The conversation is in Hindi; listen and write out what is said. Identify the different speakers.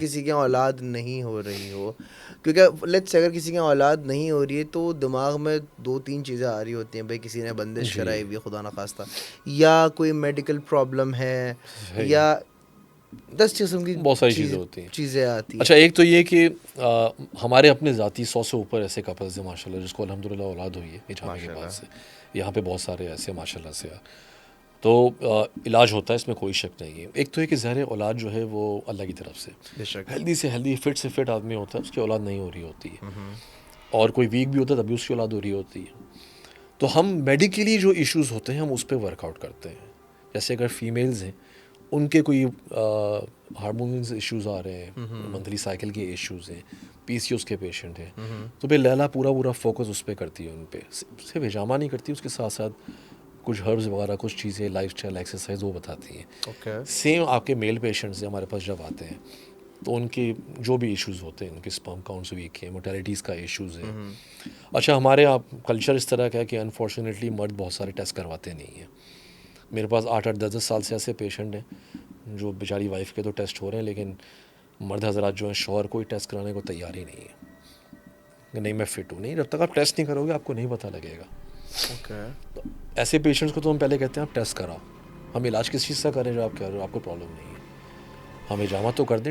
Speaker 1: किसी के यहाँ औलाद नहीं हो रही हो, क्योंकि लेट्स से अगर किसी के यहाँ औलाद नहीं हो रही है तो दिमाग में 2-3 चीज़ें आ रही होती हैं, भाई किसी ने बंदिश
Speaker 2: जी,
Speaker 1: कराई हुई है खुदा ना खास्ता, या कोई मेडिकल प्रॉब्लम है,
Speaker 2: सही।
Speaker 1: या 10 किस्म की
Speaker 2: बहुत सारी चीज़ें
Speaker 1: चीज़
Speaker 2: होती हैं।
Speaker 1: चीज़ें आती हैं।
Speaker 2: अच्छा, एक तो ये कि हमारे अपने ज़ाती 100 से ऊपर ऐसे कपल्स हैं माशाल्लाह जिसको अल्हम्दुलिल्लाह औलाद हुई है हिजामे के बाद
Speaker 1: माशाल्लाह।
Speaker 2: से। यहाँ पे बहुत सारे ऐसे माशाल्लाह से हैं। तो इलाज होता है, इसमें कोई शक नहीं है। एक तो है कि ज़ाहिर है औलाद जो है वो अल्लाह की तरफ से,
Speaker 1: बेशक।
Speaker 2: हेल्दी से हेल्दी, फिट से फिट आदमी होता है, उसकी औलाद नहीं हो रही होती है।
Speaker 1: हम्म।
Speaker 2: और कोई वीक भी होता है तभी उसकी औलाद हो रही होती है। तो हम मेडिकली जो इश्यूज़ होते हैं हम उस पर वर्कआउट करते हैं। जैसे अगर फीमेल्स हैं, उनके कोई हार्मोन्स इश्यूज़ आ रहे हैं, मंथली साइकिल के इश्यूज़ हैं, पीसीओएस के पेशेंट हैं, तो भाई लैला पूरा पूरा फोकस उस पर करती है, उन पे सिर्फ हिजामा नहीं करती, उसके साथ साथ कुछ हर्ब्स वगैरह, कुछ चीज़ें, लाइफस्टाइल, एक्सरसाइज वो बताती हैं।
Speaker 1: ओके।
Speaker 2: सेम आपके मेल पेशेंट्स हैं हमारे पास जब आते हैं, तो उनके जो भी इश्यूज़ होते हैं, उनके स्पर्म काउंट्स वीक हैं, मोटेलिटीज़ का इश्यूज़ है। अच्छा, हमारे आप कल्चर इस तरह का है कि अनफॉर्चुनेटली मर्द बहुत सारे टेस्ट करवाते नहीं हैं। मेरे पास 8-8 10-10 साल से ऐसे पेशेंट हैं जो बेचारी वाइफ के तो टेस्ट हो रहे हैं, लेकिन मर्द हजरात जो हैं शौहर कोई टेस्ट कराने को तैयार ही नहीं है कि नहीं मैं फ़िट हूँ। नहीं, जब तक आप टेस्ट नहीं करोगे आपको नहीं पता लगेगा।
Speaker 1: ओके।
Speaker 2: तो ऐसे पेशेंट्स को तो हम पहले कहते हैं आप टेस्ट कराओ। हम इलाज किस चीज़ का करें जो आप कह रहे हो, आपको प्रॉब्लम नहीं है, हम हिजामा तो कर दें।